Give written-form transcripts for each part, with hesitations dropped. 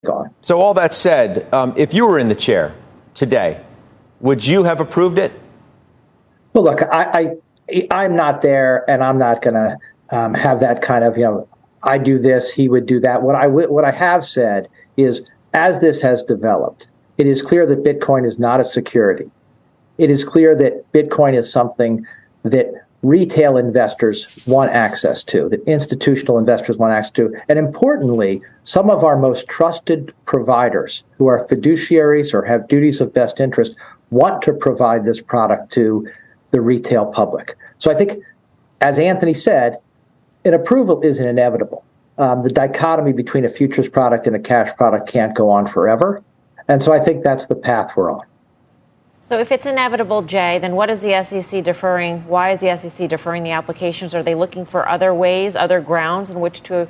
on. So all that said, if you were in the chair today, would you have approved it? Well, look, I'm not there, and I'm not going to have that kind of, I do this, he would do that. What I have said is, as this has developed, it is clear that Bitcoin is not a security. It is clear that Bitcoin is something that retail investors want access to, that institutional investors want access to. And importantly, some of our most trusted providers who are fiduciaries or have duties of best interest want to provide this product to the retail public. So I think, as Anthony said, an approval isn't inevitable. The dichotomy between a futures product and a cash product can't go on forever. And so I think that's the path we're on. So if it's inevitable, Jay, then what is the SEC deferring? Why is the SEC deferring the applications? Are they looking for other ways, other grounds in which to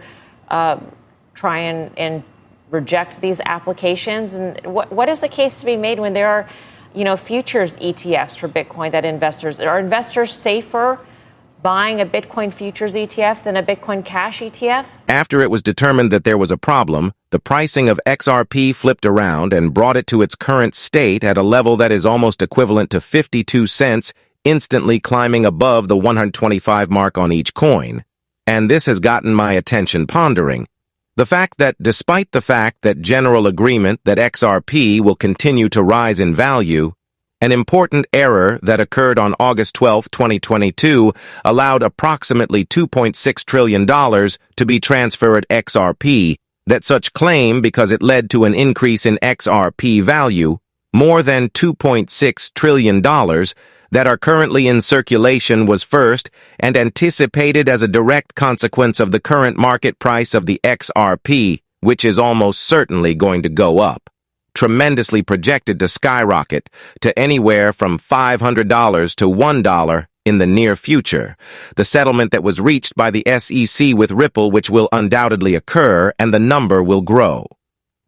try and reject these applications? And what is the case to be made when there are, futures ETFs for Bitcoin that are investors safer buying a Bitcoin futures ETF than a Bitcoin cash ETF? After it was determined that there was a problem, the pricing of XRP flipped around and brought it to its current state at a level that is almost equivalent to 52 cents, instantly climbing above the 125 mark on each coin. And this has gotten my attention pondering. The fact that despite the fact that general agreement that XRP will continue to rise in value, an important error that occurred on August 12, 2022, allowed approximately $2.6 trillion to be transferred XRP, that such claim because it led to an increase in XRP value, more than $2.6 trillion that are currently in circulation was first and anticipated as a direct consequence of the current market price of the XRP, which is almost certainly going to go up. Tremendously projected to skyrocket to anywhere from $500 to $1 in the near future. The settlement that was reached by the SEC with Ripple, which will undoubtedly occur, and the number will grow.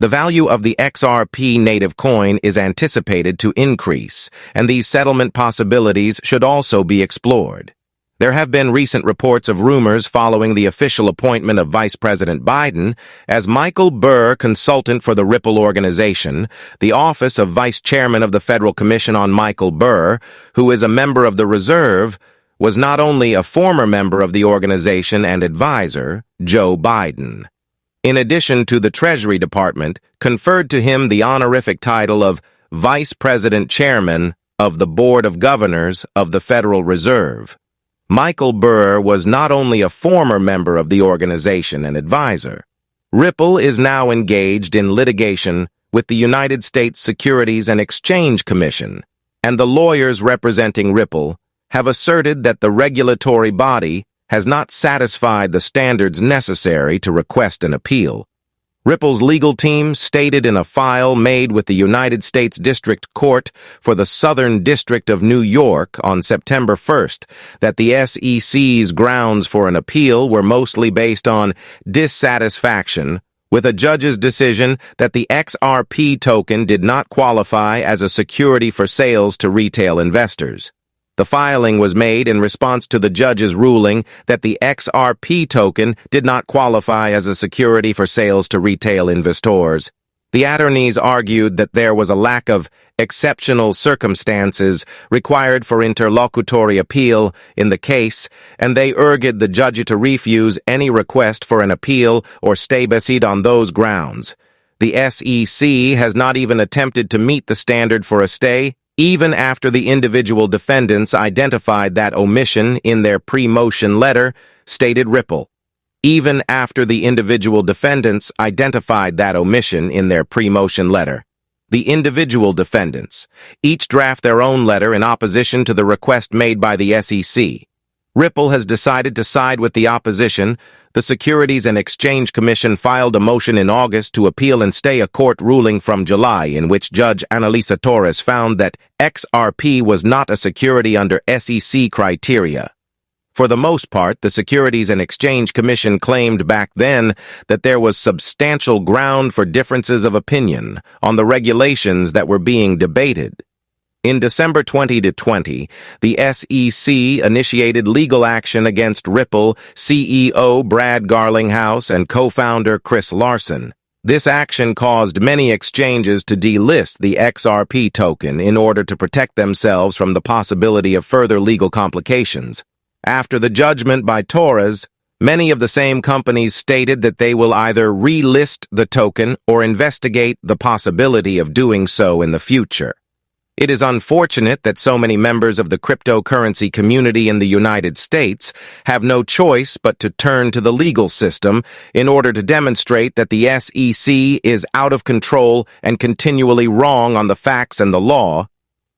The value of the XRP native coin is anticipated to increase, and these settlement possibilities should also be explored. There have been recent reports of rumors following the official appointment of Vice President Biden as Michael Burr, consultant for the Ripple organization, the office of Vice Chairman of the Federal Commission on Michael Burr, who is a member of the Reserve, was not only a former member of the organization and advisor, Joe Biden. In addition to the Treasury Department, conferred to him the honorific title of Vice President Chairman of the Board of Governors of the Federal Reserve. Michael Burr was not only a former member of the organization and advisor. Ripple is now engaged in litigation with the United States Securities and Exchange Commission, and the lawyers representing Ripple have asserted that the regulatory body has not satisfied the standards necessary to request an appeal. Ripple's legal team stated in a file made with the United States District Court for the Southern District of New York on September 1st that the SEC's grounds for an appeal were mostly based on dissatisfaction with a judge's decision that the XRP token did not qualify as a security for sales to retail investors. The filing was made in response to the judge's ruling that the XRP token did not qualify as a security for sales to retail investors. The attorneys argued that there was a lack of exceptional circumstances required for interlocutory appeal in the case, and they urged the judge to refuse any request for an appeal or stay based on those grounds. The SEC has not even attempted to meet the standard for a stay, even after the individual defendants identified that omission in their pre-motion letter, stated Ripple. Even after the individual defendants identified that omission in their pre-motion letter. The individual defendants each draft their own letter in opposition to the request made by the SEC. Ripple has decided to side with the opposition. The Securities and Exchange Commission filed a motion in August to appeal and stay a court ruling from July in which Judge Analisa Torres found that XRP was not a security under SEC criteria. For the most part, the Securities and Exchange Commission claimed back then that there was substantial ground for differences of opinion on the regulations that were being debated. In December 2020, the SEC initiated legal action against Ripple CEO Brad Garlinghouse and co-founder Chris Larson. This action caused many exchanges to delist the XRP token in order to protect themselves from the possibility of further legal complications. After the judgment by Torres, many of the same companies stated that they will either relist the token or investigate the possibility of doing so in the future. It is unfortunate that so many members of the cryptocurrency community in the United States have no choice but to turn to the legal system in order to demonstrate that the SEC is out of control and continually wrong on the facts and the law.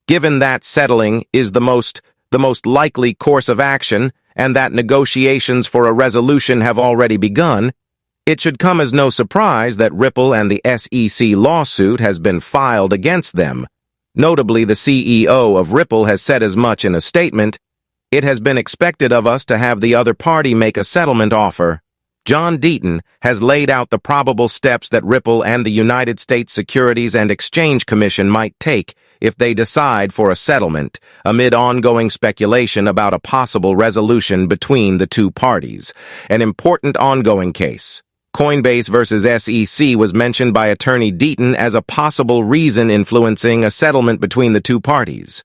Given that settling is the most likely course of action and that negotiations for a resolution have already begun, it should come as no surprise that Ripple and the SEC lawsuit has been filed against them. Notably, the CEO of Ripple has said as much in a statement. It has been expected of us to have the other party make a settlement offer. John Deaton has laid out the probable steps that Ripple and the United States Securities and Exchange Commission might take if they decide for a settlement, amid ongoing speculation about a possible resolution between the two parties. An important ongoing case. Coinbase versus SEC was mentioned by attorney Deaton as a possible reason influencing a settlement between the two parties.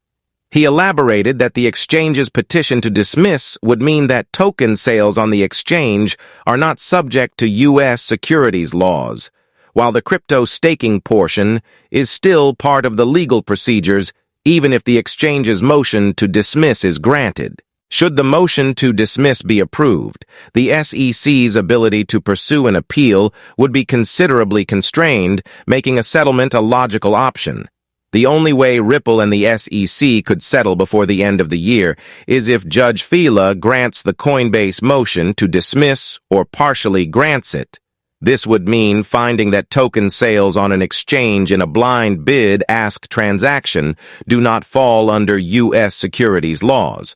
He elaborated that the exchange's petition to dismiss would mean that token sales on the exchange are not subject to U.S. securities laws, while the crypto staking portion is still part of the legal procedures even if the exchange's motion to dismiss is granted. Should the motion to dismiss be approved, the SEC's ability to pursue an appeal would be considerably constrained, making a settlement a logical option. The only way Ripple and the SEC could settle before the end of the year is if Judge Fila grants the Coinbase motion to dismiss or partially grants it. This would mean finding that token sales on an exchange in a blind bid-ask transaction do not fall under U.S. securities laws.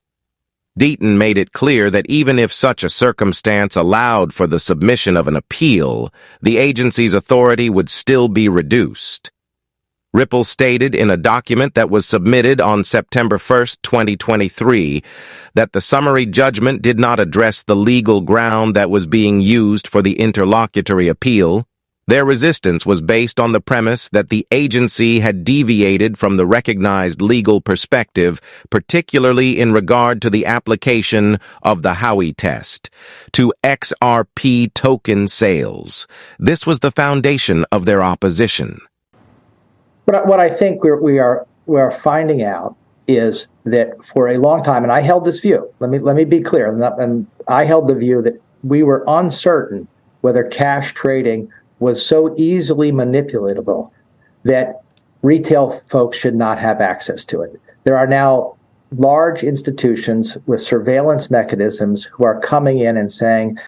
Deaton made it clear that even if such a circumstance allowed for the submission of an appeal, the agency's authority would still be reduced. Ripple stated in a document that was submitted on September 1, 2023, that the summary judgment did not address the legal ground that was being used for the interlocutory appeal. Their resistance was based on the premise that the agency had deviated from the recognized legal perspective, particularly in regard to the application of the Howey test to XRP token sales. This was the foundation of their opposition. What I think we are finding out is that for a long time, and I held this view. Let me be clear, and I held the view that we were uncertain whether cash trading was so easily manipulatable that retail folks should not have access to it. There are now large institutions with surveillance mechanisms who are coming in and saying